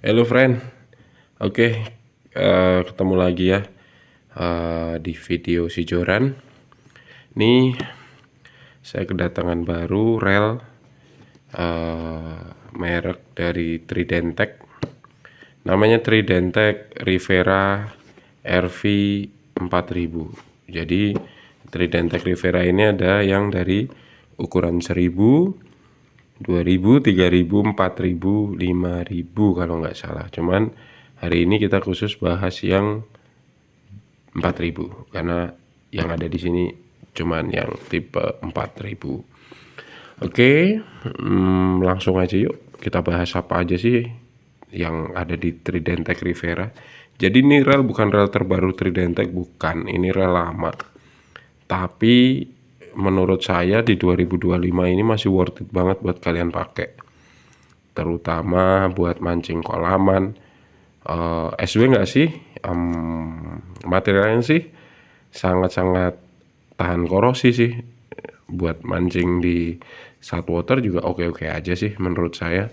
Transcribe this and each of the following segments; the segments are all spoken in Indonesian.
Hello friend, oke, ketemu lagi ya di video si Joran. Nih saya kedatangan baru rel merek dari Tridentec. Namanya Tridentec Rivera RV 4000. Jadi Tridentec Rivera ini ada yang dari ukuran 1000, 2000, 3000, 4000, 5000 kalau nggak salah. Cuman hari ini kita khusus bahas yang 4000 karena yang ada di sini cuman yang tipe 4000. Oke, langsung aja yuk kita bahas apa aja sih yang ada di Tridentec Rivera. Jadi ini rel bukan rel terbaru Tridentec, bukan, ini rel lama. Tapi menurut saya di 2025 ini masih worth it banget buat kalian pakai. Terutama buat mancing kolaman. SW nggak sih? Materialnya sih sangat-sangat tahan korosi sih. Buat mancing di saltwater juga oke-oke aja sih menurut saya.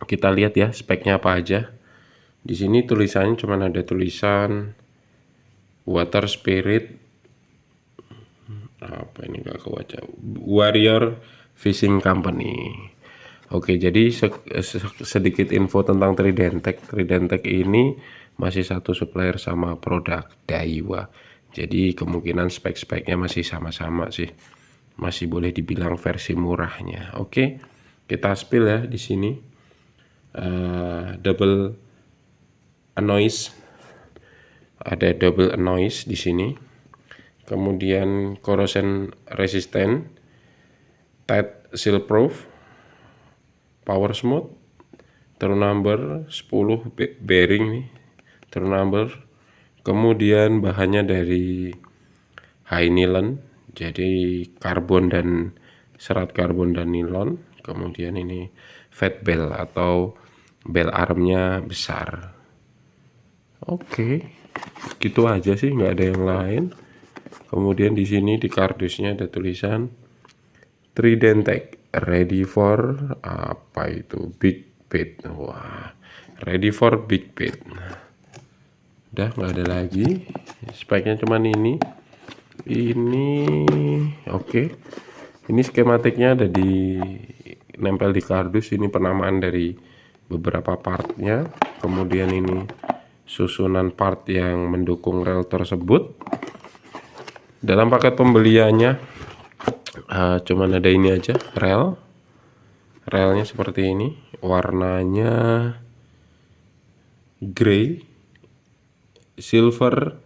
Kita lihat ya speknya apa aja. Di sini tulisannya cuma ada tulisan Water Spirit, apa ini nggak kebaca, Warrior Fishing Company. Oke, jadi sedikit info tentang Tridentec. Tridentec ini masih satu supplier sama produk Daiwa. Jadi kemungkinan spek-speknya masih sama-sama sih. Masih boleh dibilang versi murahnya. Oke, kita spill ya di sini. Double noise, ada double noise di sini. Kemudian corrosion resistant, tight seal proof, power smooth, true number 10 bearing nih, true number. Kemudian bahannya dari high nylon, jadi karbon dan serat karbon dan nilon. Kemudian ini fat bell atau bell armnya besar. Oke, gitu aja sih, nggak ada yang lain. Kemudian di sini di kardusnya ada tulisan Tridentec ready for apa itu, big bait. Wah, ready for big bait. Udah nggak ada lagi, speknya cuman ini oke. Ini skematiknya ada di nempel di kardus. Ini penamaan dari beberapa partnya. Kemudian ini susunan part yang mendukung rel tersebut. Dalam paket pembeliannya cuman ada ini aja, relnya seperti ini, warnanya grey, silver,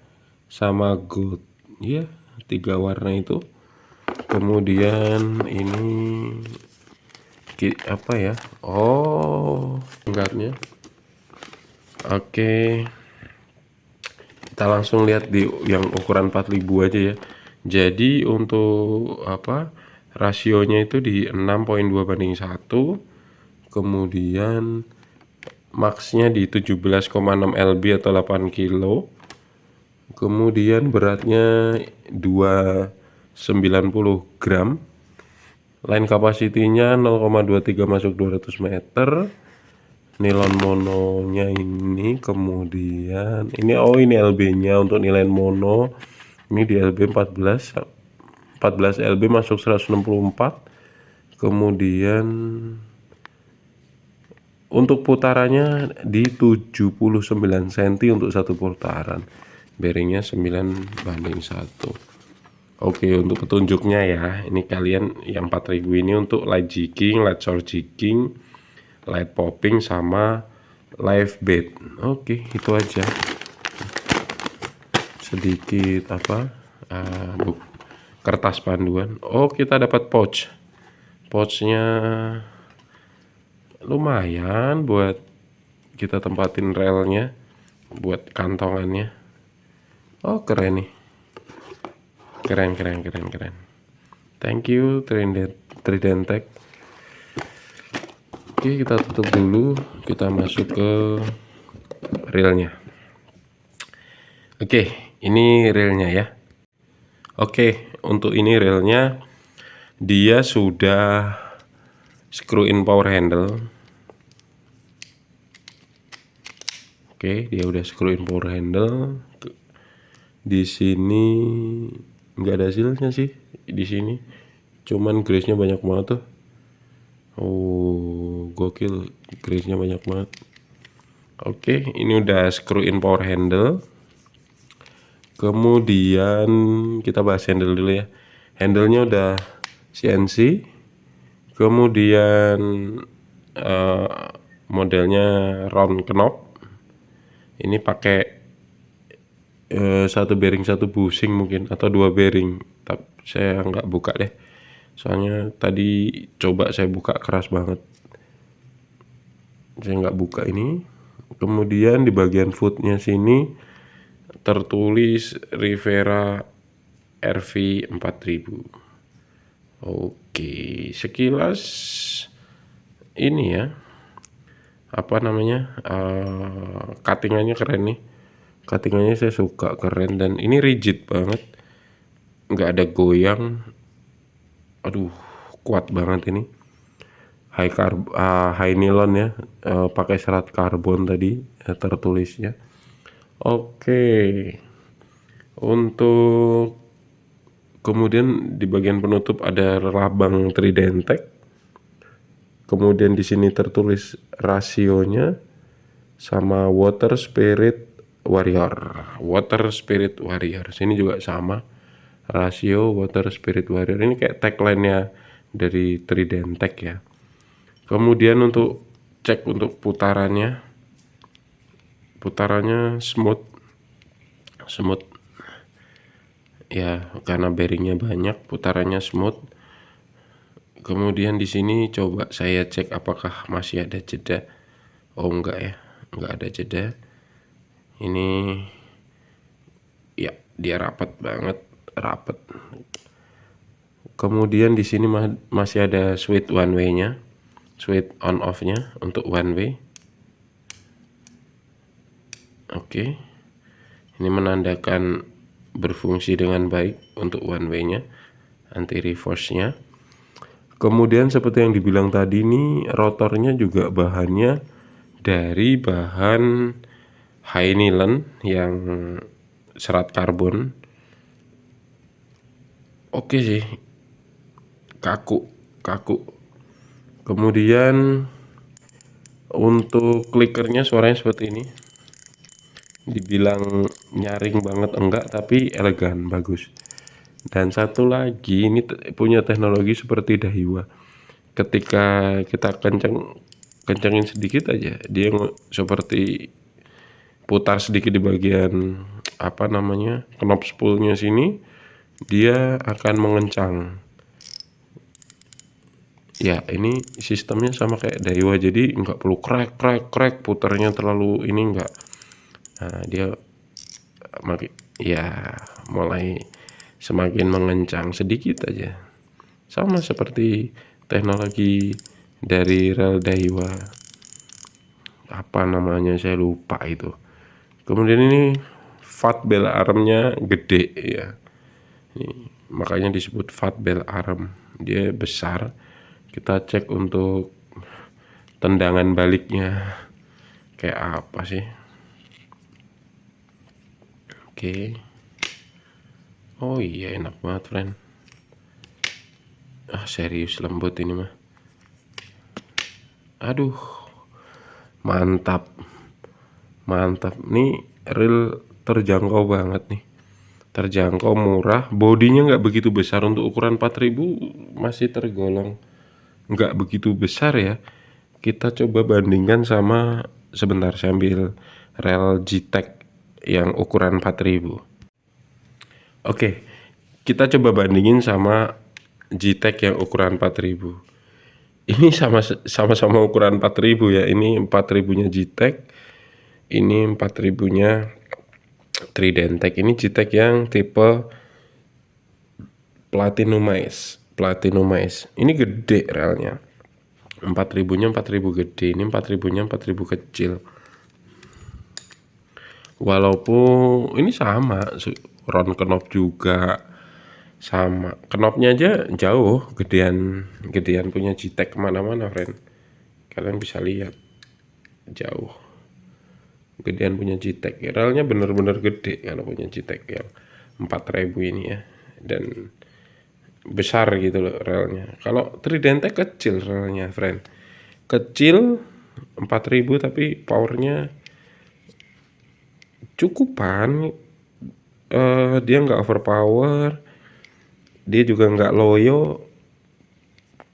sama gold ya, 3 warna itu. Kemudian ini apa ya, enggaknya. Oke, kita langsung lihat di yang ukuran 4000 aja ya. Jadi untuk apa, rasionya itu di 6,2:1. Kemudian maxnya di 17,6 lb atau 8 kilo. Kemudian beratnya 290 gram. Line capacity-nya 0,23 masuk 200 meter. Nilon mononya ini, kemudian ini LB-nya untuk nilai mono. Ini di LB 14 LB masuk 164. Kemudian untuk putarannya di 79 cm untuk satu putaran. Bearingnya 9:1. Oke, untuk petunjuknya ya, ini kalian yang 4000 ini untuk light jigging, light shore jigging, light popping, sama live bait. Oke, itu aja. Sedikit apa, kertas panduan. Kita dapat pouchnya lumayan buat kita tempatin relnya, buat kantongannya. Keren nih, keren. Thank you Tridentec. Oke, kita tutup dulu, kita masuk ke reelnya. Oke, ini reelnya ya. Oke, untuk ini reelnya dia sudah screw in power handle. Oke, dia udah screw in power handle. Di sini nggak ada hasilnya sih di sini, cuman grease-nya banyak banget tuh. Oh, gokil, grease-nya banyak banget. Oke, ini udah screw in power handle. Kemudian kita bahas handle dulu ya. Handle-nya udah CNC. Kemudian modelnya round knob. Ini pakai satu bearing satu bushing mungkin, atau dua bearing. Tapi saya nggak buka deh. Soalnya tadi coba saya buka keras banget. Saya nggak buka ini. Kemudian di bagian footnya sini tertulis Rivera RV 4000. Oke, sekilas ini ya, apa namanya, cuttingannya keren nih. Cuttingannya saya suka, keren, dan ini rigid banget, nggak ada goyang. Aduh, kuat banget ini. High nylon ya, pakai serat karbon tadi tertulisnya. Oke, untuk kemudian di bagian penutup ada labang Tridentec. Kemudian di sini tertulis rasionya sama Water Spirit Warrior. Water Spirit Warrior. Sini juga sama. Rasio Water Spirit Warrior. Ini kayak tagline-nya dari Tridentec ya. Kemudian untuk cek untuk putarannya. Putarannya smooth. Smooth. Ya, karena bearingnya banyak, putarannya smooth. Kemudian di sini coba saya cek apakah masih ada jeda. Oh, enggak ya, enggak ada jeda. Ini ya, dia rapat banget, rapat. Kemudian di sini masih ada switch one way-nya, switch on off-nya untuk one way. Oke, ini menandakan berfungsi dengan baik untuk one way-nya, anti reverse-nya. Kemudian seperti yang dibilang tadi nih, rotornya juga bahannya dari bahan high nylon yang serat karbon. Oke sih, kaku. Kemudian untuk klikernya suaranya seperti ini. Dibilang nyaring banget enggak, tapi elegan, bagus. Dan satu lagi, ini punya teknologi seperti Daiwa. Ketika kita kencengin sedikit aja, dia seperti putar sedikit di bagian apa namanya, knob spoolnya sini, dia akan mengencang. Ya, ini sistemnya sama kayak Daiwa, jadi nggak perlu krek putarnya terlalu ini, enggak. Nah, dia ya mulai semakin mengencang sedikit aja, sama seperti teknologi dari rel Daiwa, apa namanya saya lupa itu. Kemudian ini fat bell armnya gede ya, ini makanya disebut fat bell arm, dia besar. Kita cek untuk tendangan baliknya kayak apa sih. Oke. Oh iya, enak banget friend. Serius lembut ini mah. Aduh, mantap. Nih reel terjangkau banget nih. Terjangkau, murah, bodinya nggak begitu besar. Untuk ukuran 4000 masih tergolong nggak begitu besar ya. Kita coba bandingkan sama, sebentar saya ambil rel G-Tech yang ukuran 4000. Oke, kita coba bandingin sama G-Tech yang ukuran 4000. Ini sama-sama ukuran 4000 ya. Ini 4000-nya G-Tech, ini 4000-nya Tridentec. Ini G-Tech yang tipe Platinumize. Ini gede relnya. 4000-nya 4000 gede, ini 4000-nya 4000 kecil. Walaupun ini sama, round knob juga sama. Knobnya aja jauh, gedean punya G-Tech kemana-mana friend. Kalian bisa lihat jauh. gedean punya Gtech. Relnya bener-bener gede kalau punya Gtech yang 4000 ini ya, dan besar gitu loh relnya. Kalau Tridentech kecil relnya, friend. Kecil 4000 tapi powernya cukupan. Dia nggak overpower, dia juga nggak loyo.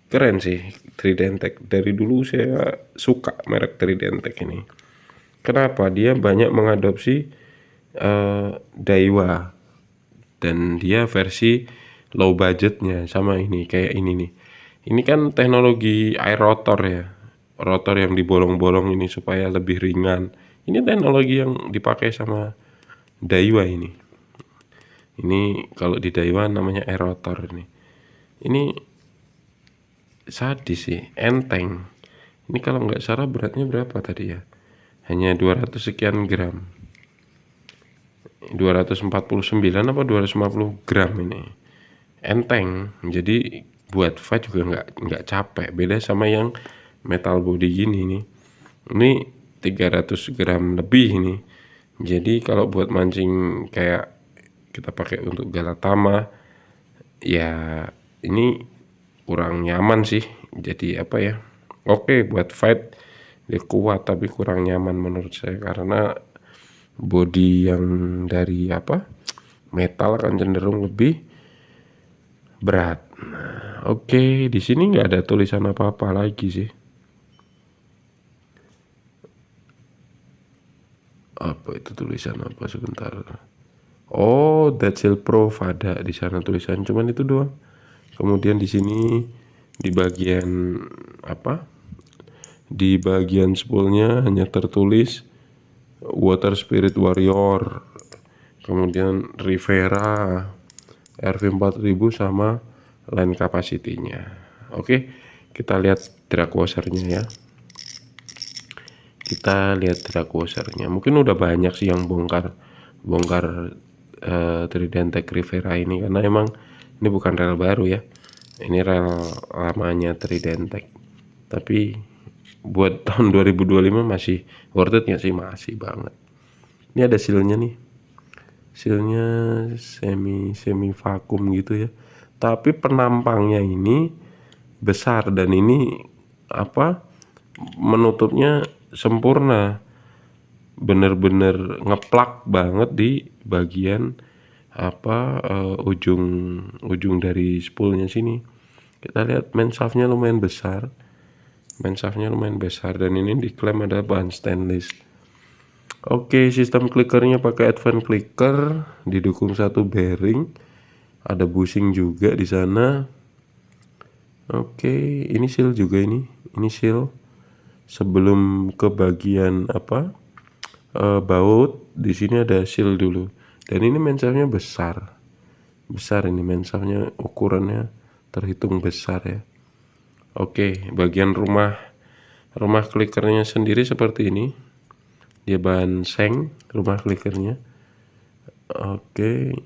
Keren sih Tridentech. Dari dulu saya suka merek Tridentech ini. Kenapa? Dia banyak mengadopsi Daiwa, dan dia versi low budgetnya. Sama ini kayak ini nih. Ini kan teknologi air rotor ya, rotor yang dibolong-bolong ini supaya lebih ringan. Ini teknologi yang dipakai sama Daiwa ini. Ini kalau di Daiwa namanya air rotor ini. Ini sadis sih, enteng. Ini kalau nggak salah beratnya berapa tadi ya? Hanya 200 sekian gram. 249 apa 250 gram ini. Enteng. Jadi buat fight juga nggak capek. Beda sama yang metal body gini nih. Ini 300 gram lebih ini. Jadi kalau buat mancing kayak kita pakai untuk galatama ya ini kurang nyaman sih. Jadi apa ya? Oke, buat fight dia kuat tapi kurang nyaman menurut saya, karena body yang dari apa metal akan cenderung lebih berat. Nah, oke, di sini nggak ada tulisan apa-apa lagi sih. Apa itu tulisan apa sebentar? Oh, Dead Seal Pro ada di sana tulisan, cuman itu doang. Kemudian di sini di bagian apa? Di bagian spoolnya hanya tertulis Water Spirit Warrior, kemudian Rivera, RV4000 sama line capacity-nya. Oke, kita lihat drag washer-nya ya. Kita lihat drag washer-nya. Mungkin udah banyak sih yang bongkar Tridentech Rivera ini, karena emang ini bukan rel baru ya. Ini rel lamanya Tridentech. Tapi buat tahun 2025 masih worth it nggak sih? Masih banget. Ini ada sealnya nih. Sealnya semi vakum gitu ya. Tapi penampangnya ini besar, dan ini apa? Menutupnya sempurna. Bener-bener ngeplak banget di bagian apa ujung dari spoolnya sini. Kita lihat main shaftnya lumayan besar. Dan ini diklaim adalah bahan stainless. Oke, sistem clickernya pakai advance clicker, didukung satu bearing, ada bushing juga di sana. Oke, ini seal juga ini seal. Sebelum ke bagian apa baut, di sini ada seal dulu. Dan ini mensafnya besar ini mensafnya, ukurannya terhitung besar ya. Oke, bagian rumah clickernya sendiri seperti ini. Dia bahan seng rumah clickernya. Oke,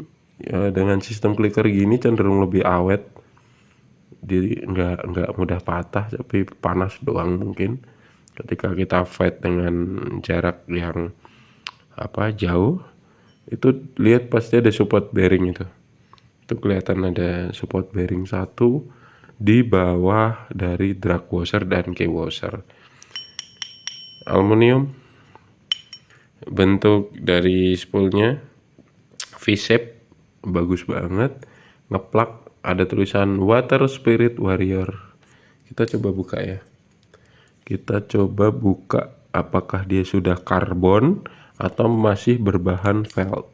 ya, dengan sistem clicker gini cenderung lebih awet. Jadi nggak mudah patah, tapi panas doang mungkin. Ketika kita fight dengan jarak yang apa jauh, itu lihat pasti ada support bearing itu. Itu kelihatan ada support bearing satu di bawah dari drag washer dan key washer. Aluminium. Bentuk dari spoolnya V-shape, bagus banget. Ngeplak, ada tulisan Water Spirit Warrior. Kita coba buka ya. Kita coba buka apakah dia sudah karbon atau masih berbahan felt.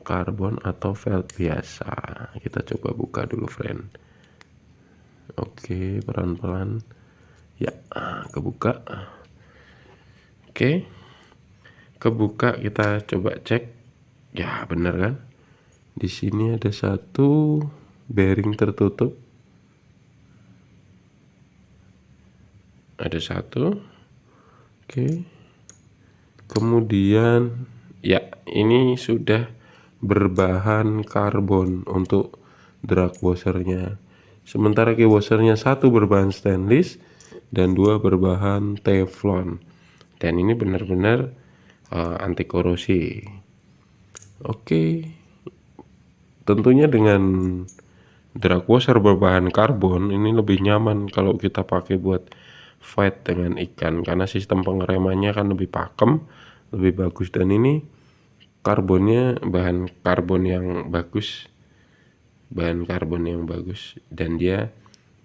Karbon atau felt biasa. Kita coba buka dulu, friend. Oke, pelan-pelan. Ya, kebuka. Oke, kebuka, kita coba cek. Ya, bener kan? Di sini ada satu bearing tertutup. Ada satu. Oke. Kemudian ya, ini sudah berbahan karbon untuk drag washernya. Sementara key washernya satu berbahan stainless dan dua berbahan teflon. dan ini benar-benar anti korosi. Oke, tentunya dengan drag washer berbahan karbon ini lebih nyaman kalau kita pakai buat fight dengan ikan, karena sistem pengeremannya kan lebih pakem, lebih bagus, dan ini karbonnya bahan karbon yang bagus, dan dia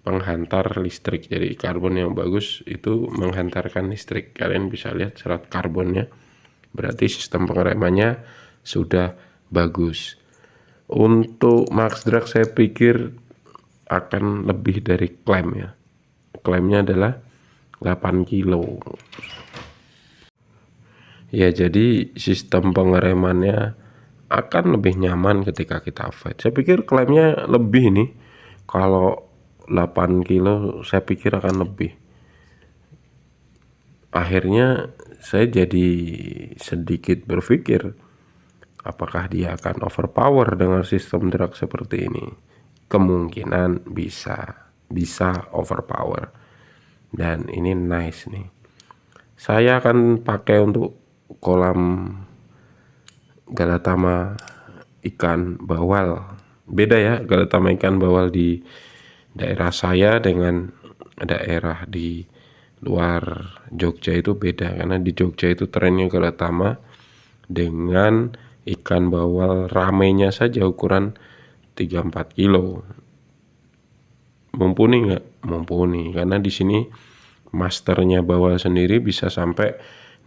penghantar listrik. Jadi karbon yang bagus itu menghantarkan listrik. Kalian bisa lihat serat karbonnya, berarti sistem pengeremannya sudah bagus. Untuk max drag saya pikir akan lebih dari klaim ya. Klaimnya adalah 8 kilo. Ya, jadi sistem pengeremannya akan lebih nyaman ketika kita fight. Saya pikir klaimnya lebih nih. Kalau 8 kilo saya pikir akan lebih. Akhirnya saya jadi sedikit berpikir, apakah dia akan overpower dengan sistem drag seperti ini? Kemungkinan bisa overpower. Dan ini nice nih. Saya akan pakai untuk kolam galatama ikan bawal. Beda ya, galatama ikan bawal di daerah saya dengan daerah di luar Jogja itu beda, karena di Jogja itu trennya galatama dengan ikan bawal ramenya saja ukuran 3-4 kilo. Mumpuni nggak? Mumpuni, karena di sini masternya bawal sendiri bisa sampai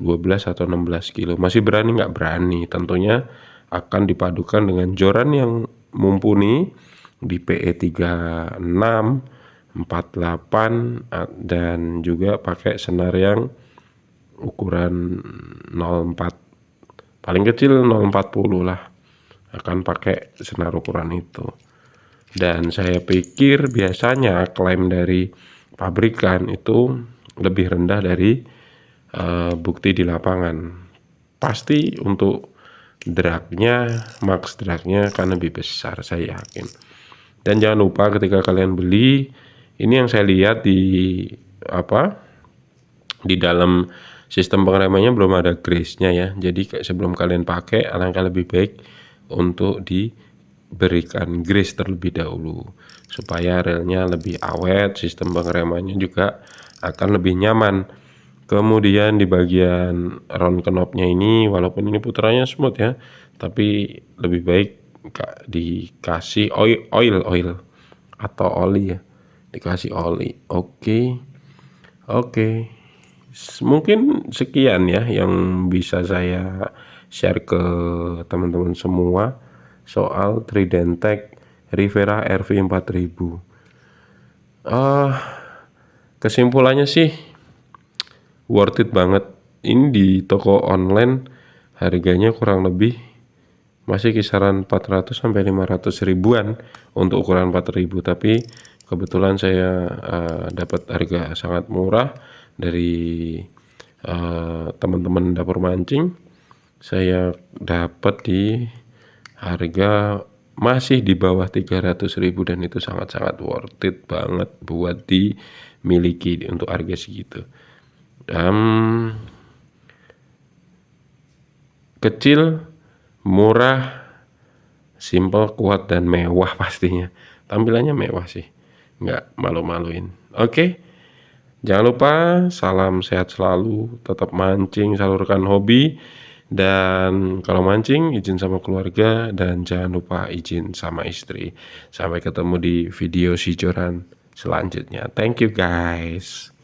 12 atau 16 kilo. Masih berani nggak? Berani. Tentunya akan dipadukan dengan joran yang mumpuni di PE 36, 48, dan juga pakai senar yang ukuran 04, paling kecil 040 lah, akan pakai senar ukuran itu. Dan saya pikir biasanya klaim dari pabrikan itu lebih rendah dari bukti di lapangan. Pasti untuk dragnya, max dragnya akan lebih besar, saya yakin. Dan jangan lupa ketika kalian beli, ini yang saya lihat di dalam sistem pengeremannya belum ada grease-nya ya. Jadi sebelum kalian pakai, alangkah lebih baik untuk diberikan grease terlebih dahulu supaya relnya lebih awet, sistem pengeremannya juga akan lebih nyaman. Kemudian di bagian round knobnya ini, walaupun ini puterannya smooth ya, tapi lebih baik dikasih oil atau oli ya, dikasih oli. Oke. Mungkin sekian ya yang bisa saya share ke teman-teman semua soal Tridentech Rivera RV 4000. Kesimpulannya sih worth it banget. Ini di toko online harganya kurang lebih masih kisaran 400 sampai 500 ribuan untuk ukuran 4000, tapi kebetulan saya dapat harga sangat murah dari teman-teman dapur mancing. Saya dapat di harga masih di bawah 300.000 dan itu sangat-sangat worth it banget buat dimiliki untuk harga segitu. Kecil, murah, simple, kuat, dan mewah pastinya. Tampilannya mewah sih, nggak malu-maluin. Oke, jangan lupa salam sehat selalu, tetap mancing, salurkan hobi, dan kalau mancing izin sama keluarga, dan jangan lupa izin sama istri. Sampai ketemu di video sijoran selanjutnya. Thank you guys.